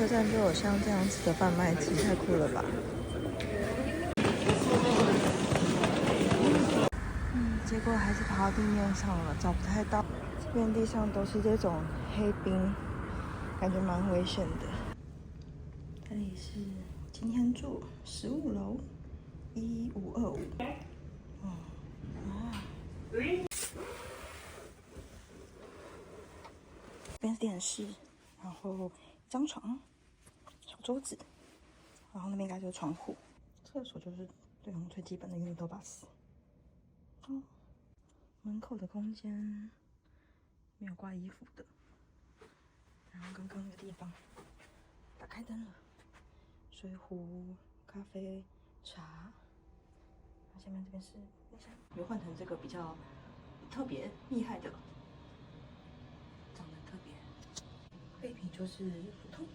车站就有像这样子的贩卖机，太酷了吧！结果还是跑到地面上了，找不太到。这边地上都是这种黑冰，感觉蛮危险的。这里是今天住15楼11525。这边是电视，然后一张床、小桌子，然后那边应该就是窗户。厕所就是对我们最基本的运动巴士。门口的空间没有挂衣服的，然后刚刚那个地方打开灯了，水壶、咖啡、茶。那下面这边是冰箱，有换成这个比较特别厉害的，长得特别。备品就是普通。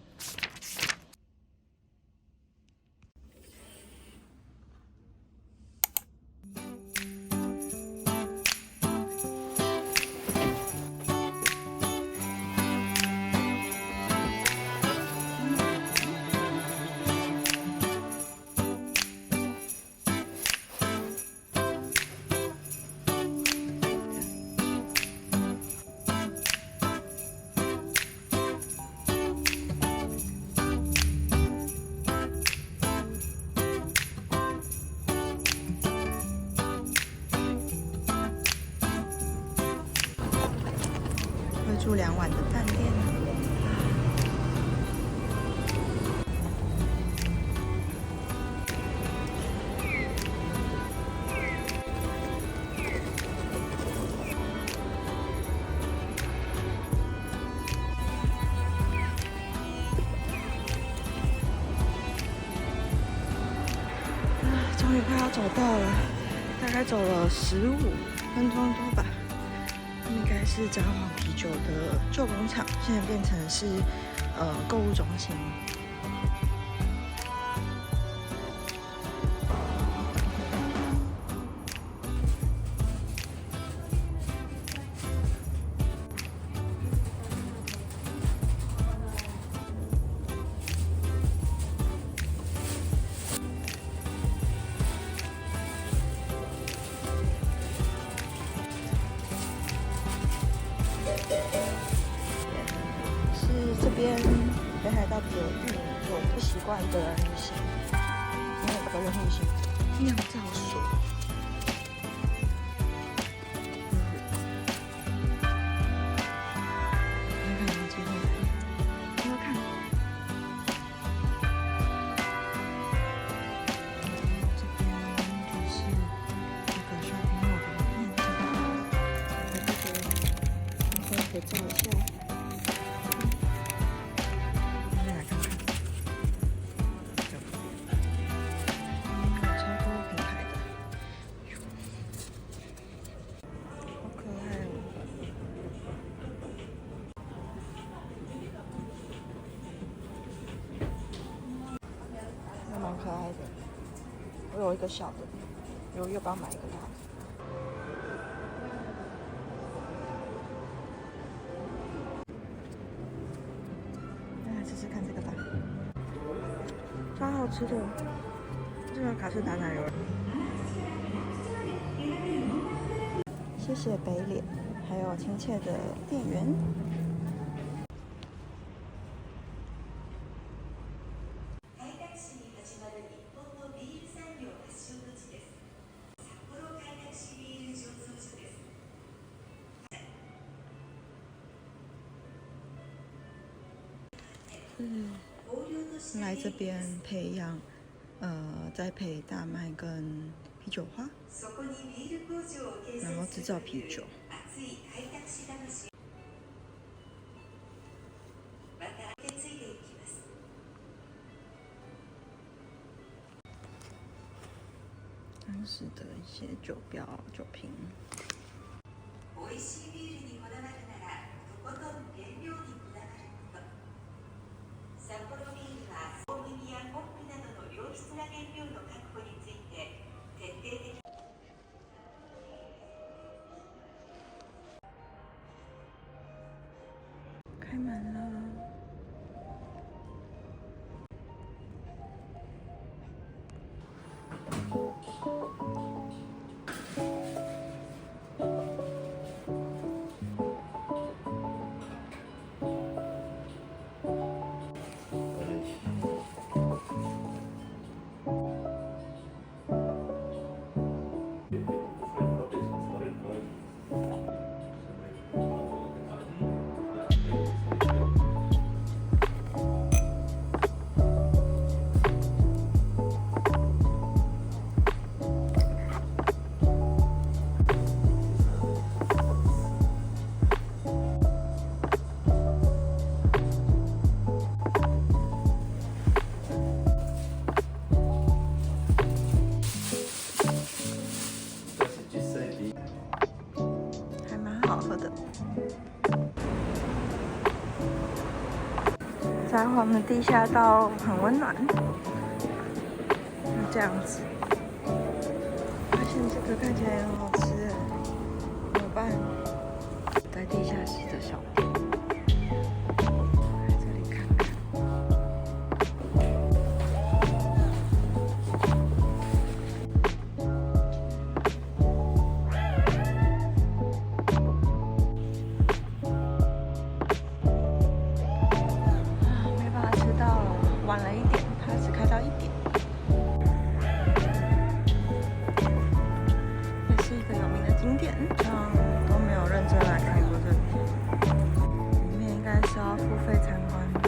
会住2晚的饭店。终于快要走到了，大概走了15分钟多吧。应该是札幌啤酒的旧工厂，现在变成是购物中心。是这边北海道的有不习惯的旅行，没有个人旅行，酿造所。看看有机会来，多看。这边就是这个 shopping mall 的面积，我这个稍微照一下。蛮可爱的，我有一个小的，又帮买一个大的。那来试试看这个吧，超好吃的，这个卡士达奶油。谢谢北脸，还有亲切的店员。来这边培养，栽培大麦跟啤酒花，然后制造啤酒。当时的一些酒标、酒瓶。开门了。蛮好喝的。札幌的地下道很温暖，就这样子。发现这个看起来很好吃，怎么办？在地下室的小店，来这里看看。没办法吃到了，晚了一点，它只开到1点。也是一个有名的景点，都没有认真来看过这里。里面应该是要付费参观的，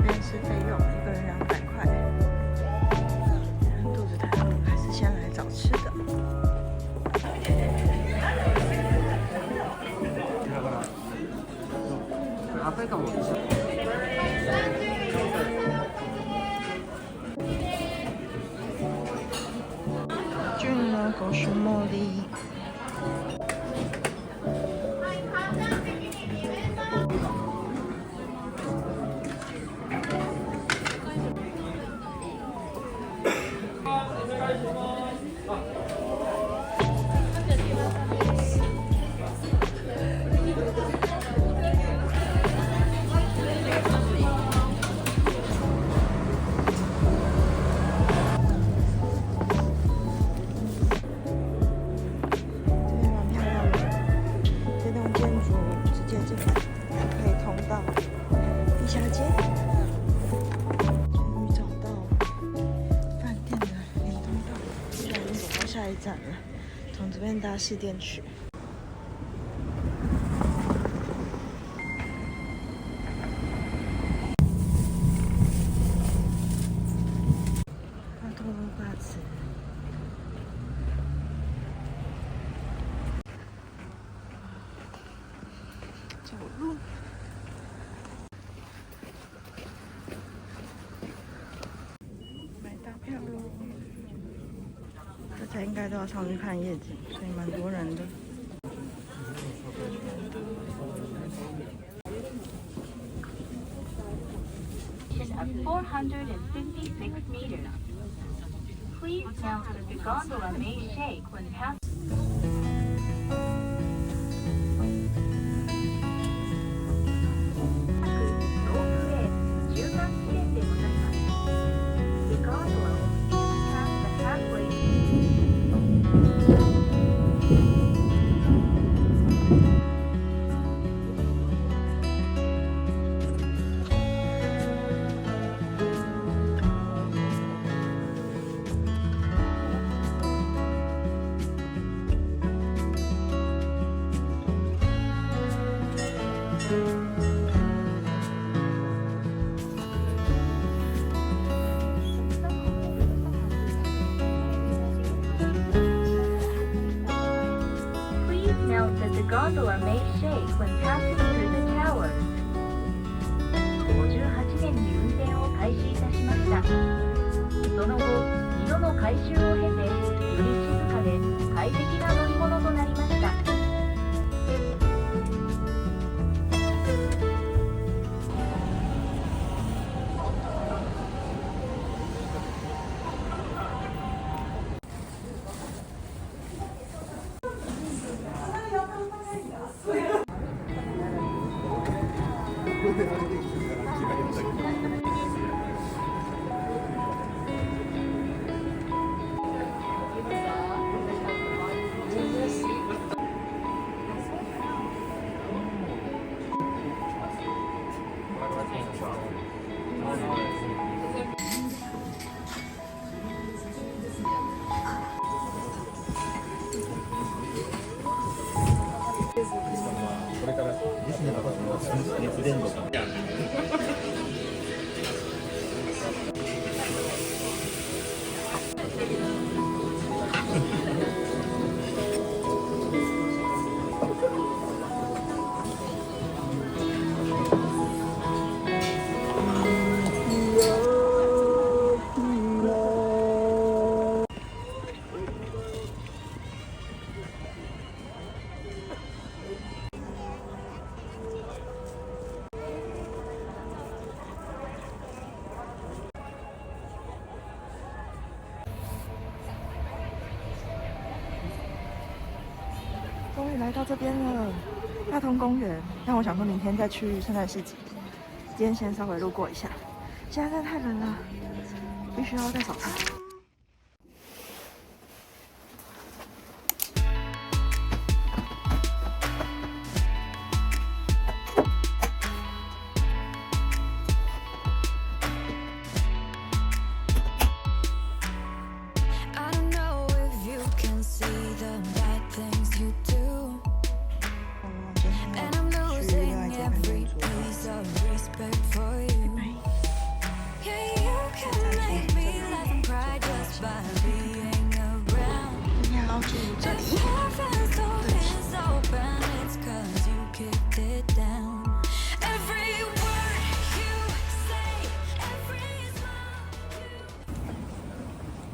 面试费用1个人200块。肚子太饿，还是先来找吃的。俊了狗熊茉莉。下一站了，从这边搭市电去。阿托罗巴茨，走路。买大票喽！大家应该都要上去看夜景，所以蛮多人的。456 meters. Please note that the gondola may shake when passing. The gondola may shake when passing through the towers. 58年に運転を開始いたしました。その後、2度の改修を経て、より静かで快適な乗り物となりました。これからディズニーの熱伝導か。来到这边了，大同公园。但我想说明天再去圣诞市集，今天先稍微路过一下。现在真的太冷了，必须要戴手套。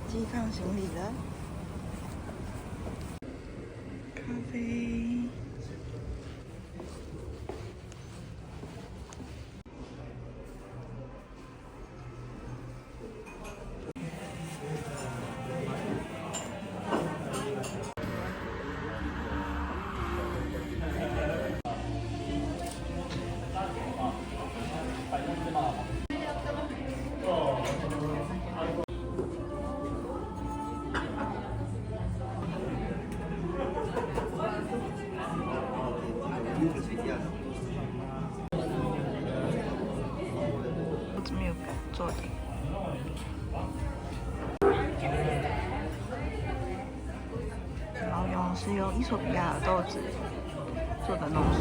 机放行李了，咖啡。怎么有做的？老永是用伊索比亚的豆子做的浓缩。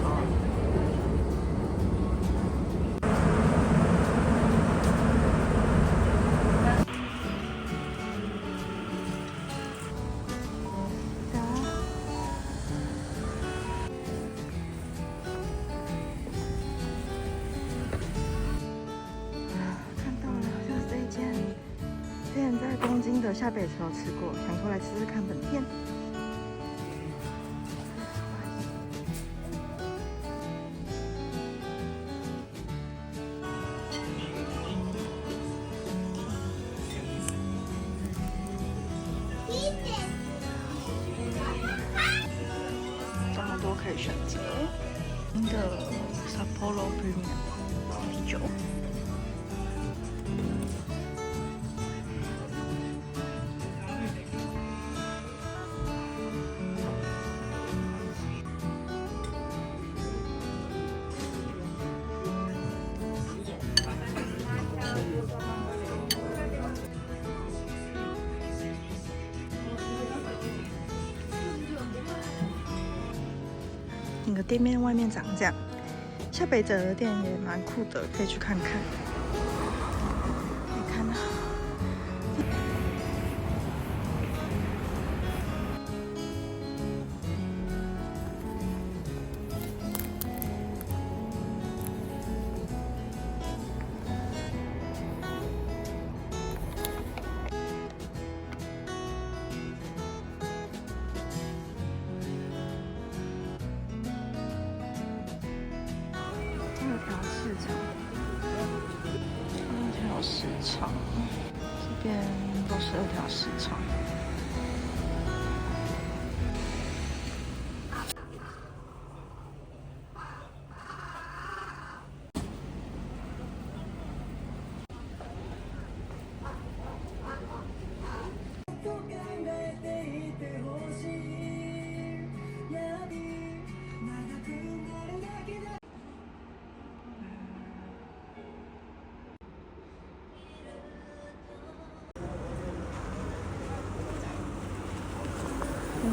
之前在东京的下北泽有吃过，想说来吃吃看本店。这么多可以选择，新的 Sapporo Premium 啤酒。那个店面外面长这样，下北泽的店也蛮酷的，可以去看看。可以看到，市场，这边都是2条市场。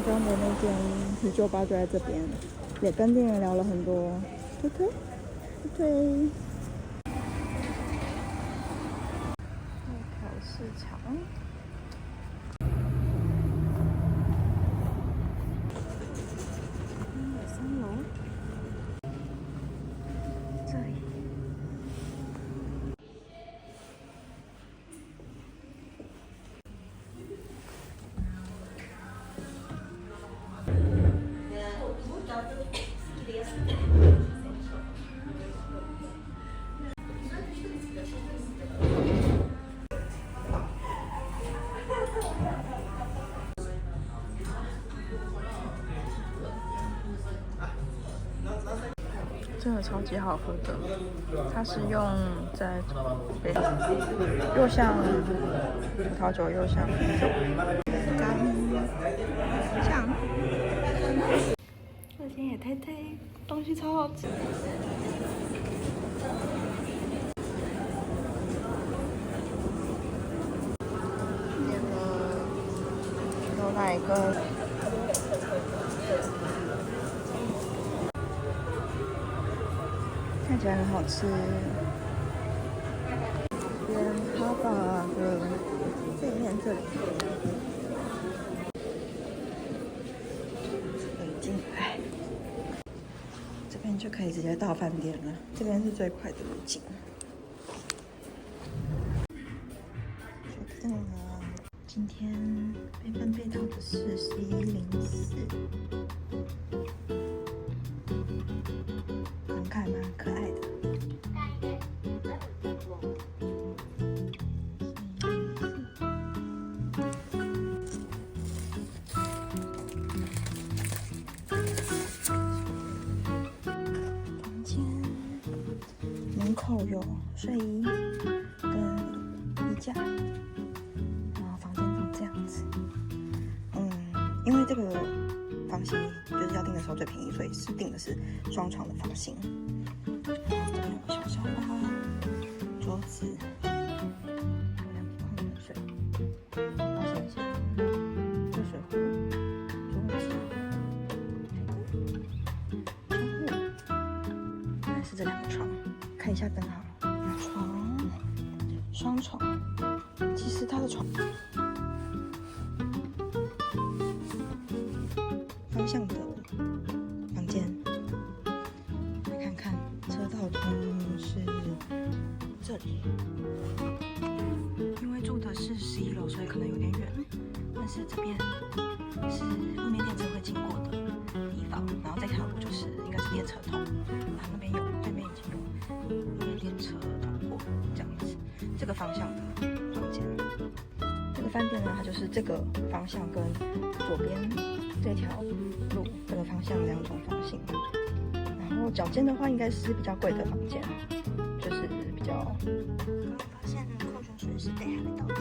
刚刚的那间啤酒吧就在这边，也跟店员聊了很多。推推推推，二条市场。3楼，这里。这个超级好喝的，它是用在杯，又像葡萄酒又像啤酒，干酱。这间也推推，东西超好吃。点了牛奶跟。看起来很好吃。边哈巴的背面这里可以进来，这边就可以直接到饭店了。这边是最快的路径。今天被分配到的是1104。还蛮可爱的。房间门口有睡衣跟衣架，然后房间长这样子。因为这个房型就是要订的时候最便宜，所以是订的是双床的房型。这边有小沙发、桌子，有两瓶矿泉水、保险箱、热水壶、桌子、窗户。原来是这两个床，看一下灯好了。床，双床，其实它的床。方向的房间，来看看车道通是这里。因为住的是11楼，所以可能有点远，但是这边是路面电车会经过的地方，然后这条路就是应该是电车通，然后那边有，对面已经有路面电车通过，这样子。这个方向的房间，这个饭店呢，它就是这个方向跟左边这条路这个方向两种房型，然后脚尖的话应该是比较贵的房间，就是比较。刚刚发现矿泉水是北海道的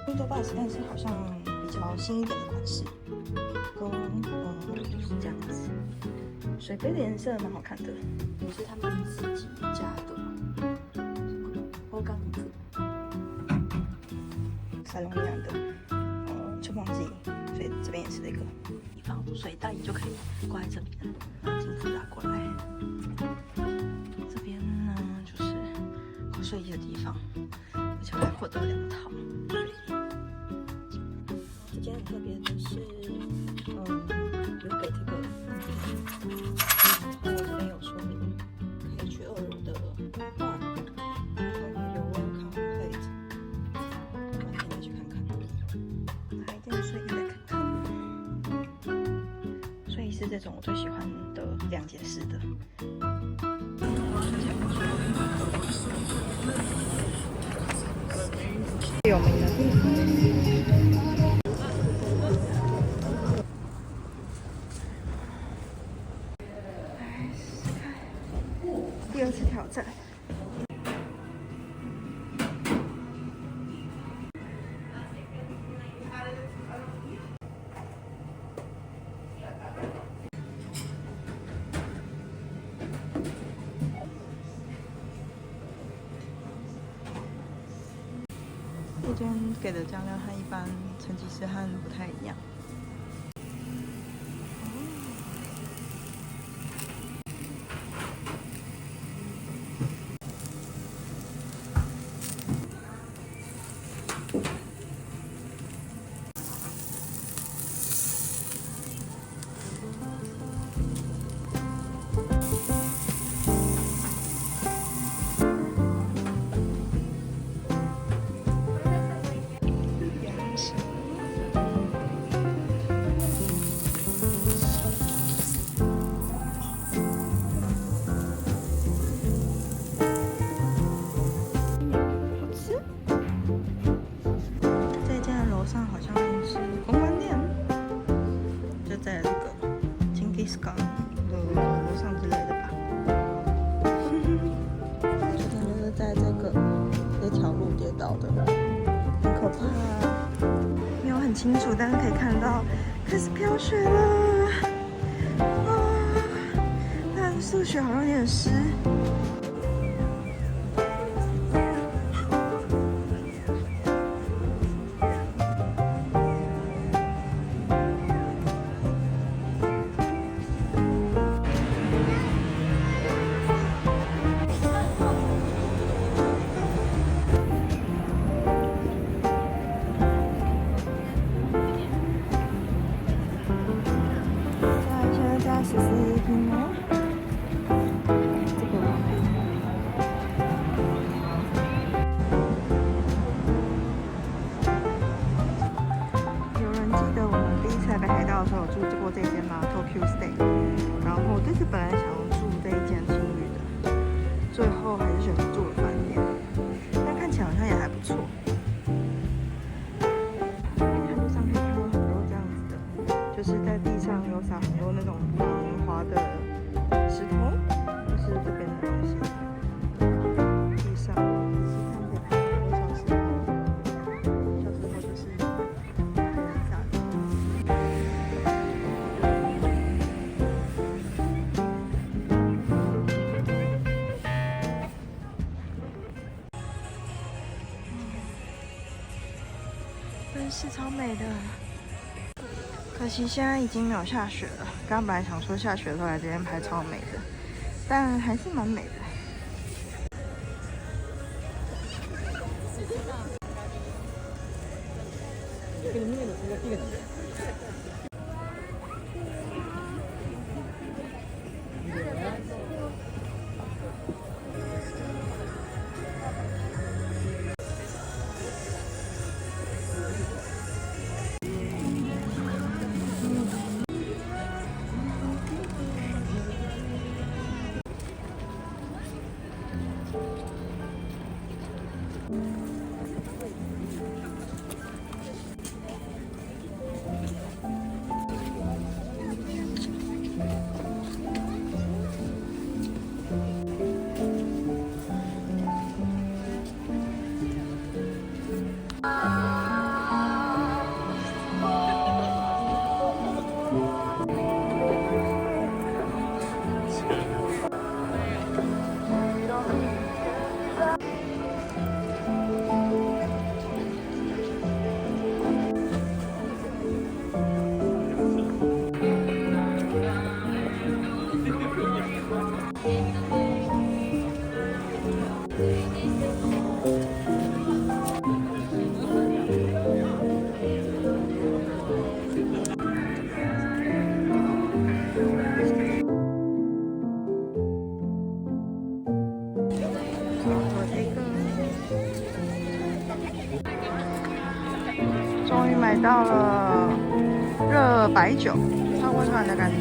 ，Window Bus， 但是好像比较新一点的款式，就是这样子。水杯的颜色蛮好看的，也是他们自己家的，organic， 萨隆尼亚的吹风机。所以这边也是那个地方，水袋就可以挂在这边，然后镜子拿过来。这边呢就是挂睡衣的地方，而且我还获得2套睡衣。这间很特别的是，有给这个，然后这边有说明，可以去2楼的 bar， 有 welcome plate， 晚点再去看看。来一件睡衣来看。是这种我最喜欢的2节式的，有名的地方。来试试看，第2次挑战。这间给的酱料和一般成吉思汗不太一样。在那个金吉斯港的楼上没有很清楚，但是可以看到开始飘雪了。但是雪好像有点湿。这间吗 ？Tokyo Stay。然后这次本来想要住这一间青旅的，最后还是选择住了饭店。但看起来好像也还不错。在路上可以看到很多这样子的，就是在地上有撒很多那种防滑的石头，就是这边的东西。地上看可以看到很多小石头，小石头就是别人撒的。真是超美的，可惜现在已经没有下雪了。刚本来想说下雪的时候来这边拍超美的，但还是蛮美的。终于买到了热白酒，超温暖的感觉。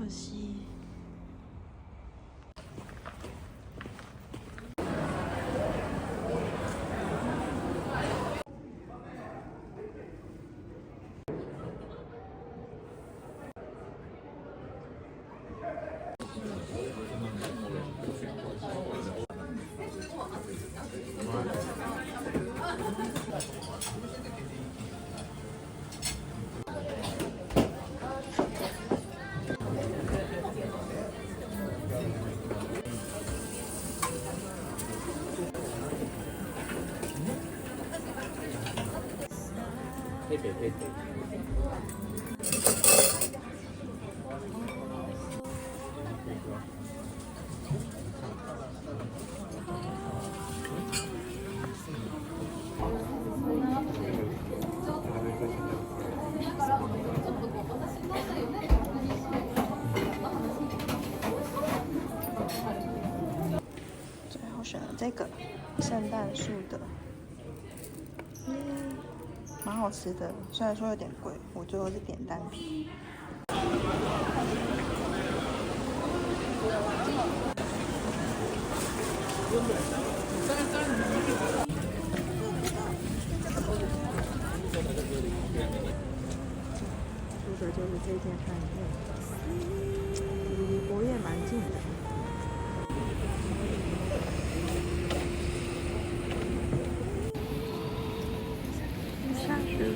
可惜。对。后选了这个圣诞树的，蛮好吃的，虽然说有点贵，我最后是点单品。住的就是这间饭店，离博业蛮近的。下雪了。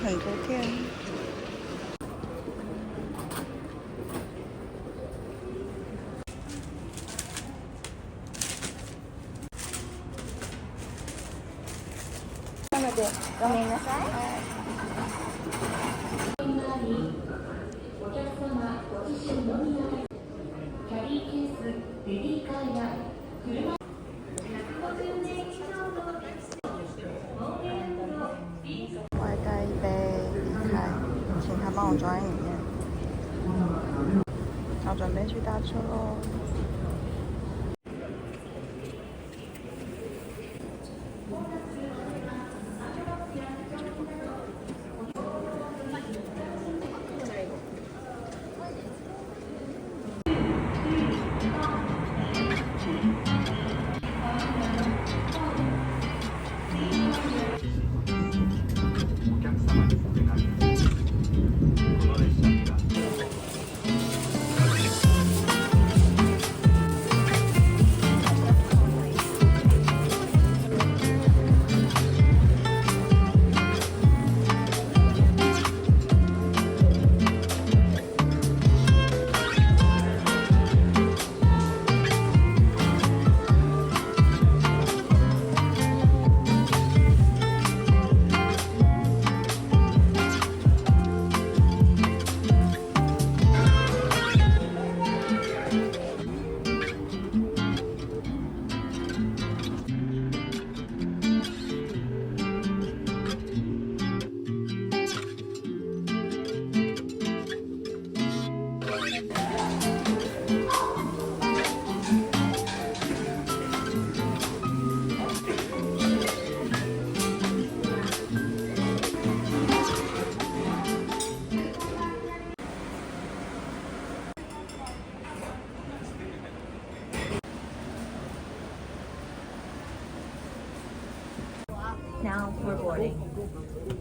很多天。なのでごめんなさい。お客様ご自身のみのキャリーケース、ベビーカーや車。外带一杯离开，请他帮我装在里面。要准备去搭车喽。now for boarding.